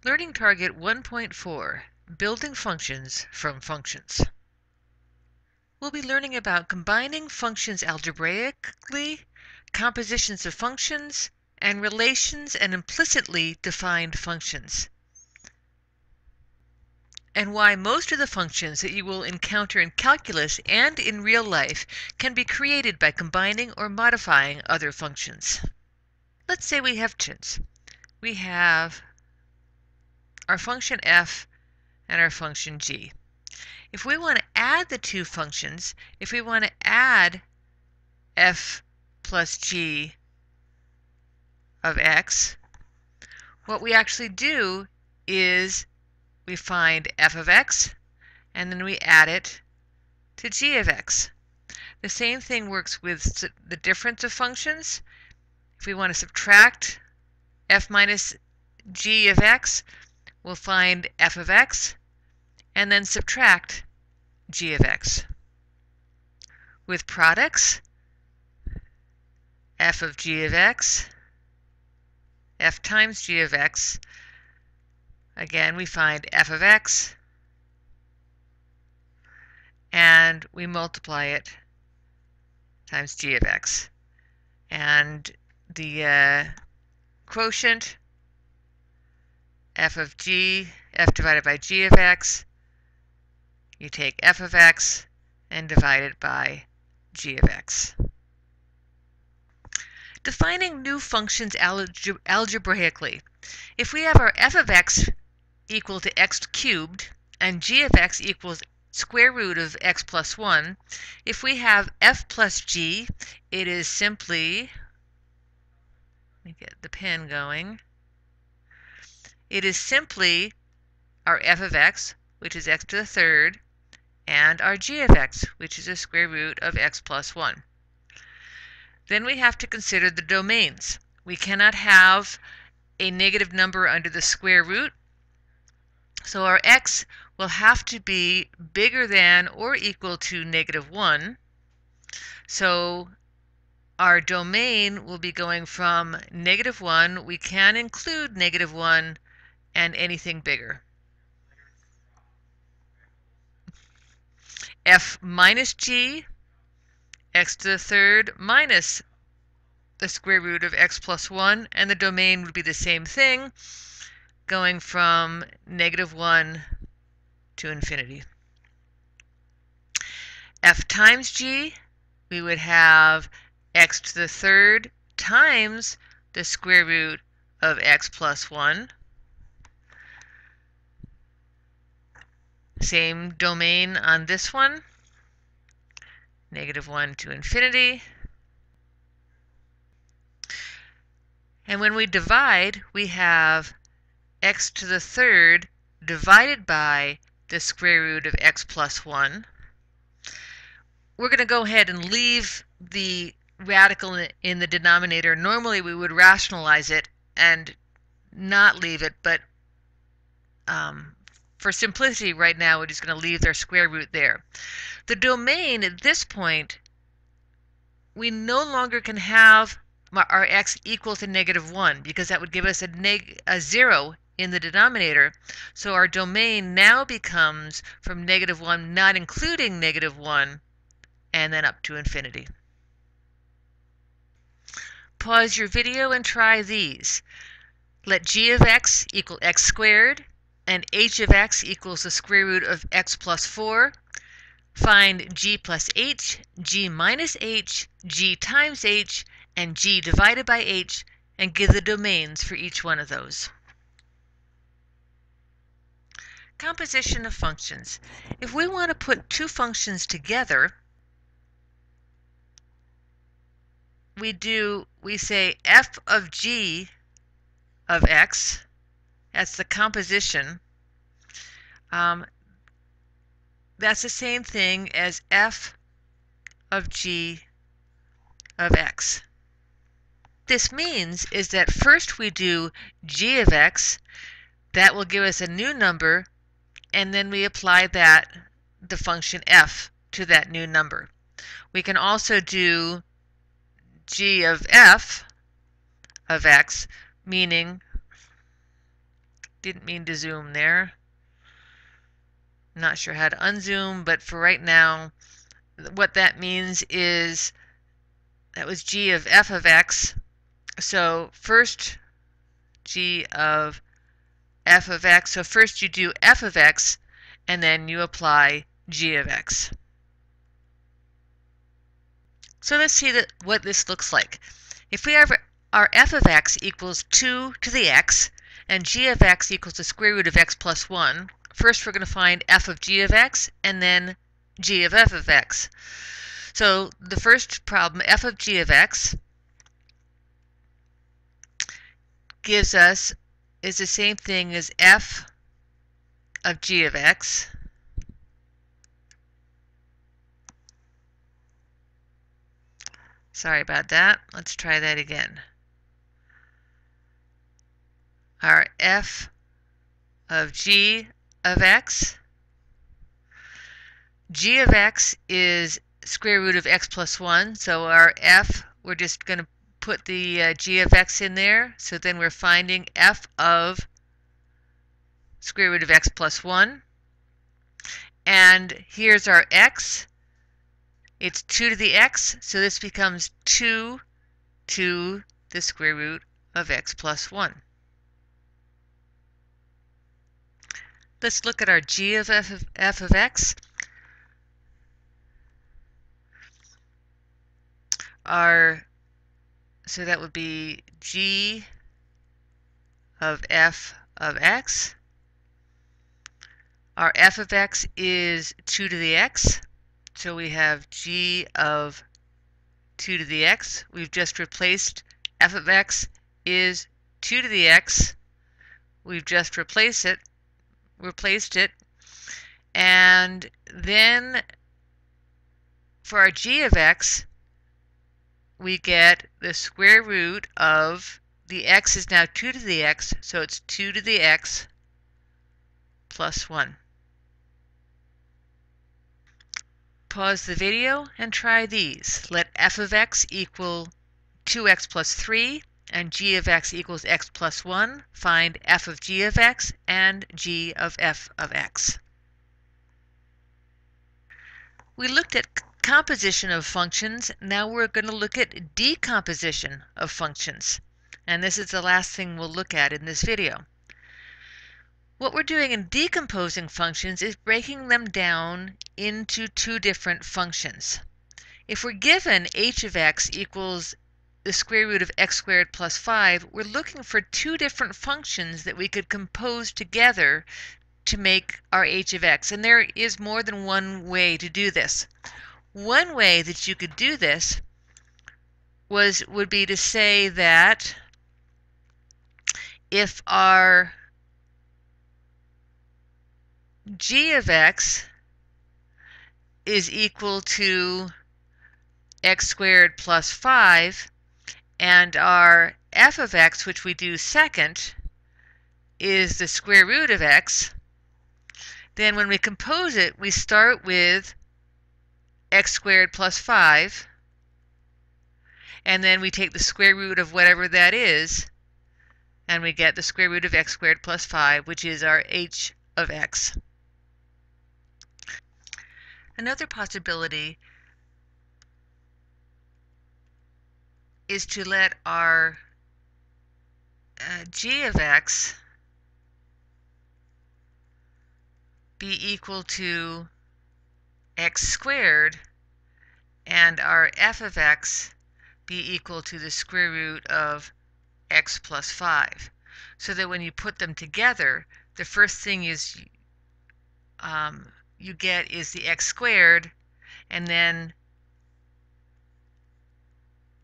Learning Target 1.4, Building Functions from Functions. We'll be learning about combining functions algebraically, compositions of functions, and relations and implicitly defined functions, and why most of the functions that you will encounter in calculus and in real life can be created by combining or modifying other functions. Let's say we have functions. We have our function f and our function g. If we want to add the two functions, if we want to add f plus g of x, what we actually do is we find f of x and then we add it to g of x. The same thing works with the difference of functions. If we want to subtract f minus g of x, we'll find f of x and then subtract g of x. With products, f of g of x, f times g of x, again we find f of x and we multiply it times g of x. And the quotient, f divided by g of x, you take f of x and divide it by g of x. Defining new functions algebraically. If we have our f of x equal to x cubed and g of x equals square root of x plus 1, if we have f plus g, it is simply, let me get the pen going, it is simply our f of x, which is x to the third, and our g of x, which is the square root of x plus 1. Then we have to consider the domains. We cannot have a negative number under the square root, so our x will have to be bigger than or equal to negative 1. So our domain will be going from negative 1, we can include negative 1, and anything bigger. F minus g, x to the third minus the square root of x plus 1, and the domain would be the same thing, going from negative 1 to infinity. F times g, we would have x to the third times the square root of x plus 1. Same domain on this one, negative 1 to infinity. And when we divide, we have x to the third divided by the square root of x plus 1. We're going to go ahead and leave the radical in the denominator. Normally we would rationalize it and not leave it, but for simplicity right now we're just going to leave their square root there. The domain at this point, we no longer can have our x equal to negative 1 because that would give us a 0 in the denominator. So our domain now becomes from negative 1 not including negative 1 and then up to infinity. Pause your video and try these. Let g of x equal x squared and h of x equals the square root of x plus 4. Find g plus h, g minus h, g times h, and g divided by h, and give the domains for each one of those. Composition of functions. If we want to put two functions together, we say f of g of x, that's the composition. That's the same thing as f of g of x. This means is that first we do g of x, that will give us a new number, and then we apply the function f to that new number. We can also do g of f of x, meaning Didn't mean to zoom there. Not sure how to unzoom, but for right now, what that means is that was g of f of x. So first g of f of x. So first you do f of x, and then you apply g of x. So let's see what this looks like. If we have our f of x equals 2 to the x, and g of x equals the square root of x plus 1, first we're going to find f of g of x, and then g of f of x. So the first problem, f of g of x, gives us, is the same thing as f of g of x. Sorry about that. Let's try that again. Our f of g of x. G of x is square root of x plus 1. So our f, we're just going to put the g of x in there. So then we're finding f of square root of x plus 1. And here's our x. It's 2 to the x, so this becomes 2 to the square root of x plus 1. Let's look at our g of f of x. So that would be g of f of x. Our f of x is 2 to the x, so we have g of 2 to the x. We've just replaced f of x is 2 to the x. We've just replaced it, and then for our g of x, we get the square root of the x is now 2 to the x, so it's 2 to the x plus 1. Pause the video and try these. Let f of x equal 2x plus 3 and g of x equals x plus 1. Find f of g of x and g of f of x. We looked at composition of functions. Now we're going to look at decomposition of functions. And this is the last thing we'll look at in this video. What we're doing in decomposing functions is breaking them down into two different functions. If we're given h of x equals the square root of x squared plus 5, we're looking for two different functions that we could compose together to make our h of x. And there is more than one way to do this. One way that you could do this would be to say that if our g of x is equal to x squared plus 5, and our f of x, which we do second, is the square root of x, then when we compose it, we start with x squared plus 5, and then we take the square root of whatever that is, and we get the square root of x squared plus 5, which is our h of x. Another possibility is to let our g of x be equal to x squared and our f of x be equal to the square root of x plus 5. So that when you put them together, the first thing is you get is the x squared, and then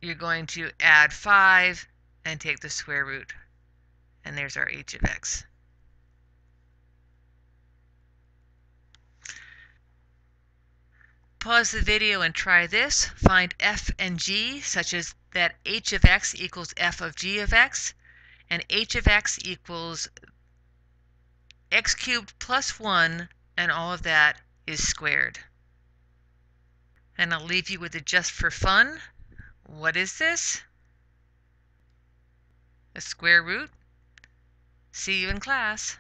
you're going to add 5 and take the square root, and there's our h of x. Pause the video and try this. Find f and g such as that h of x equals f of g of x, and h of x equals x cubed plus 1, and all of that is squared. And I'll leave you with it just for fun. What is this? A square root. See you in class.